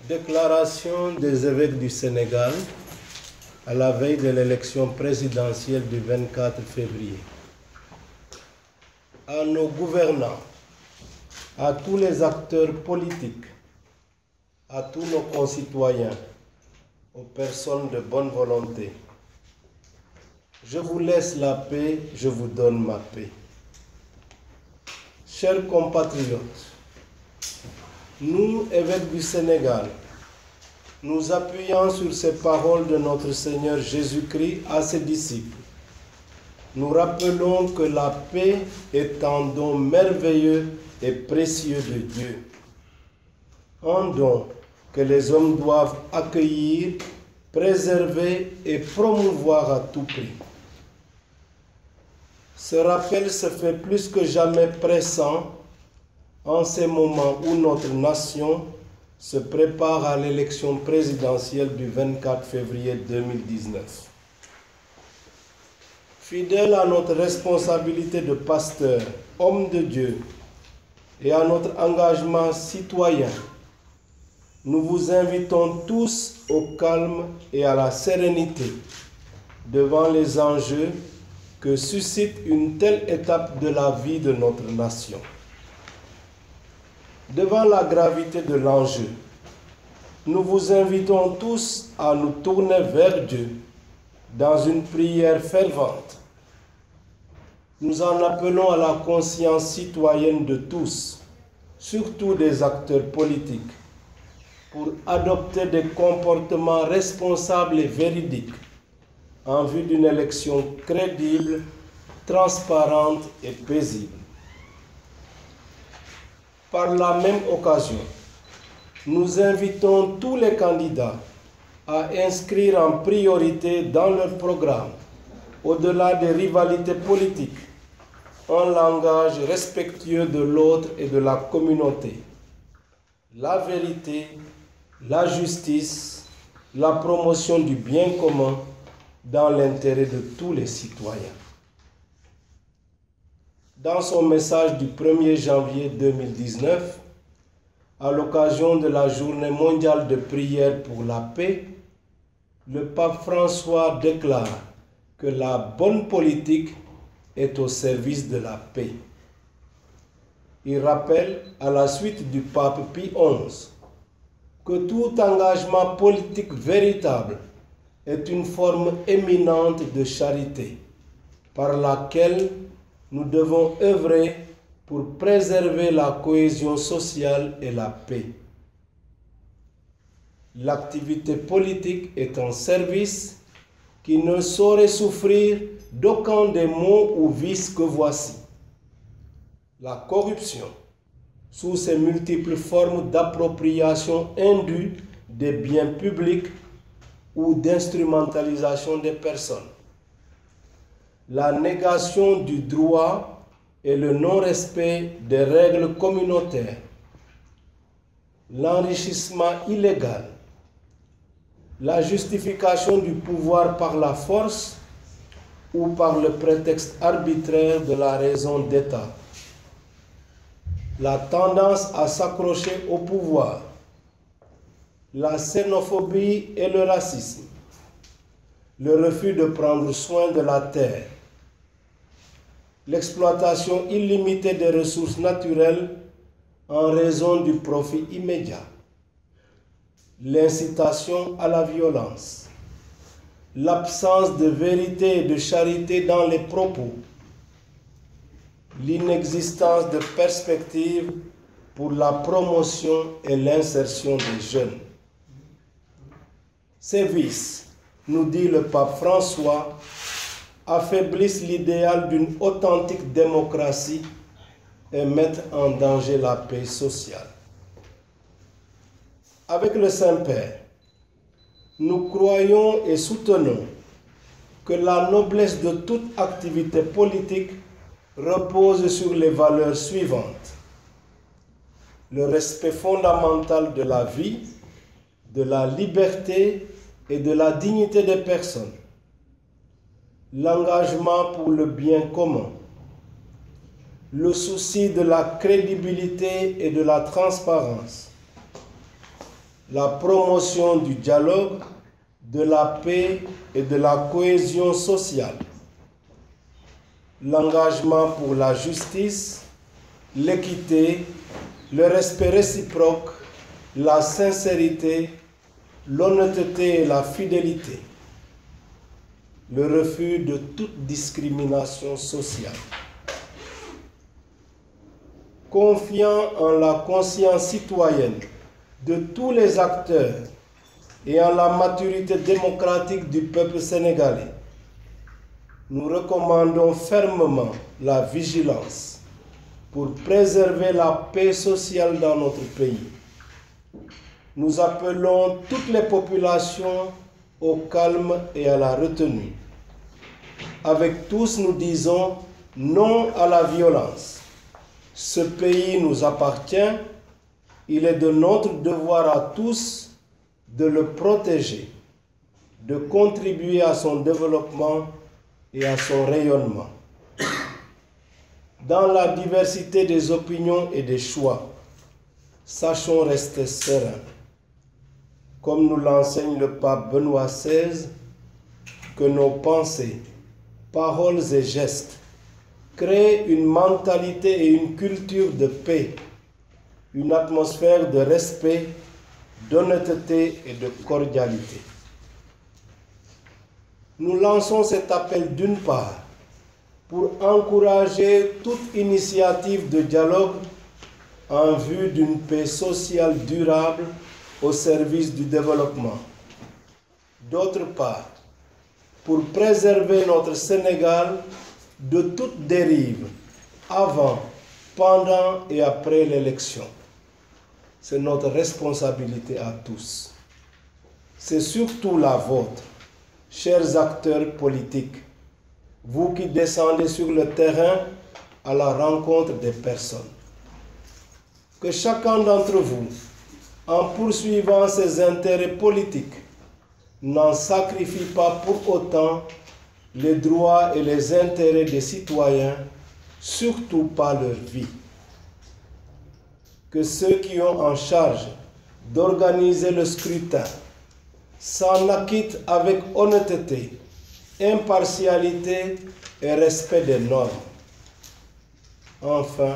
Déclaration des évêques du Sénégal à la veille de l'élection présidentielle du 24 février. À nos gouvernants, à tous les acteurs politiques, à tous nos concitoyens, aux personnes de bonne volonté, je vous laisse la paix, je vous donne ma paix. Chers compatriotes, nous, évêques du Sénégal, nous appuyons sur ces paroles de notre Seigneur Jésus-Christ à ses disciples. Nous rappelons que la paix est un don merveilleux et précieux de Dieu. Un don que les hommes doivent accueillir, préserver et promouvoir à tout prix. Ce rappel se fait plus que jamais pressant en ces moments où notre nation se prépare à l'élection présidentielle du 24 février 2019. Fidèles à notre responsabilité de pasteur, homme de Dieu, et à notre engagement citoyen, nous vous invitons tous au calme et à la sérénité devant les enjeux que suscite une telle étape de la vie de notre nation. Devant la gravité de l'enjeu, nous vous invitons tous à nous tourner vers Dieu dans une prière fervente. Nous en appelons à la conscience citoyenne de tous, surtout des acteurs politiques, pour adopter des comportements responsables et véridiques en vue d'une élection crédible, transparente et paisible. Par la même occasion, nous invitons tous les candidats à inscrire en priorité dans leur programme, au-delà des rivalités politiques, un langage respectueux de l'autre et de la communauté, la vérité, la justice, la promotion du bien commun dans l'intérêt de tous les citoyens. Dans son message du 1er janvier 2019, à l'occasion de la Journée mondiale de prière pour la paix, le pape François déclare que la bonne politique est au service de la paix. Il rappelle, à la suite du pape Pie XI, que tout engagement politique véritable est une forme éminente de charité, par laquelle nous devons œuvrer pour préserver la cohésion sociale et la paix. L'activité politique est un service qui ne saurait souffrir d'aucun des maux ou vices que voici. La corruption, sous ses multiples formes d'appropriation indue des biens publics ou d'instrumentalisation des personnes. La négation du droit et le non-respect des règles communautaires. L'enrichissement illégal. La justification du pouvoir par la force ou par le prétexte arbitraire de la raison d'État. La tendance à s'accrocher au pouvoir. La xénophobie et le racisme. Le refus de prendre soin de la terre. L'exploitation illimitée des ressources naturelles en raison du profit immédiat. L'incitation à la violence. L'absence de vérité et de charité dans les propos. L'inexistence de perspectives pour la promotion et l'insertion des jeunes. Ces vices, nous dit le pape François, affaiblissent l'idéal d'une authentique démocratie et mettent en danger la paix sociale. Avec le Saint-Père, nous croyons et soutenons que la noblesse de toute activité politique repose sur les valeurs suivantes. Le respect fondamental de la vie, de la liberté et de la dignité des personnes. L'engagement pour le bien commun. Le souci de la crédibilité et de la transparence. la promotion du dialogue, de la paix et de la cohésion sociale, l'engagement pour la justice, l'équité, le respect réciproque, la sincérité, l'honnêteté et la fidélité, le refus de toute discrimination sociale. Confiant en la conscience citoyenne de tous les acteurs et en la maturité démocratique du peuple sénégalais, nous recommandons fermement la vigilance pour préserver la paix sociale dans notre pays. Nous appelons toutes les populations au calme et à la retenue. Avec tous, nous disons non à la violence. Ce pays nous appartient. Il est de notre devoir à tous de le protéger, de contribuer à son développement et à son rayonnement. Dans la diversité des opinions et des choix, sachons rester sereins. Comme nous l'enseigne le pape Benoît XVI, que nos pensées, paroles et gestes créent une mentalité et une culture de paix, une atmosphère de respect, d'honnêteté et de cordialité. Nous lançons cet appel d'une part pour encourager toute initiative de dialogue en vue d'une paix sociale durable au service du développement. D'autre part, pour préserver notre Sénégal de toute dérive avant, pendant et après l'élection. C'est notre responsabilité à tous. C'est surtout la vôtre, chers acteurs politiques, vous qui descendez sur le terrain à la rencontre des personnes. Que chacun d'entre vous, en poursuivant ses intérêts politiques, n'en sacrifie pas pour autant les droits et les intérêts des citoyens, surtout pas leur vie. Que ceux qui ont en charge d'organiser le scrutin s'en acquittent avec honnêteté, impartialité et respect des normes. Enfin,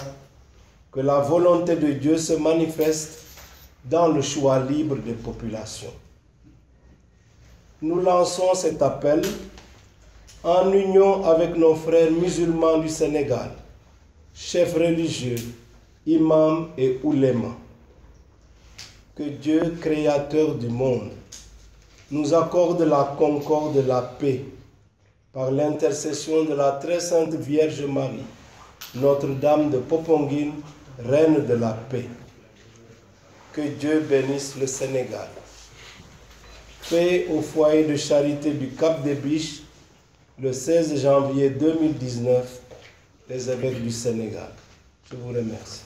que la volonté de Dieu se manifeste dans le choix libre des populations. Nous lançons cet appel en union avec nos frères musulmans du Sénégal, chefs religieux, imams et oulémas. Que Dieu, créateur du monde, nous accorde la concorde et la paix par l'intercession de la très sainte Vierge Marie, Notre-Dame de Popenguine, Reine de la paix. Que Dieu bénisse le Sénégal. Paix au foyer de charité du Cap des Biches, le 16 janvier 2019, les évêques du Sénégal. Je vous remercie.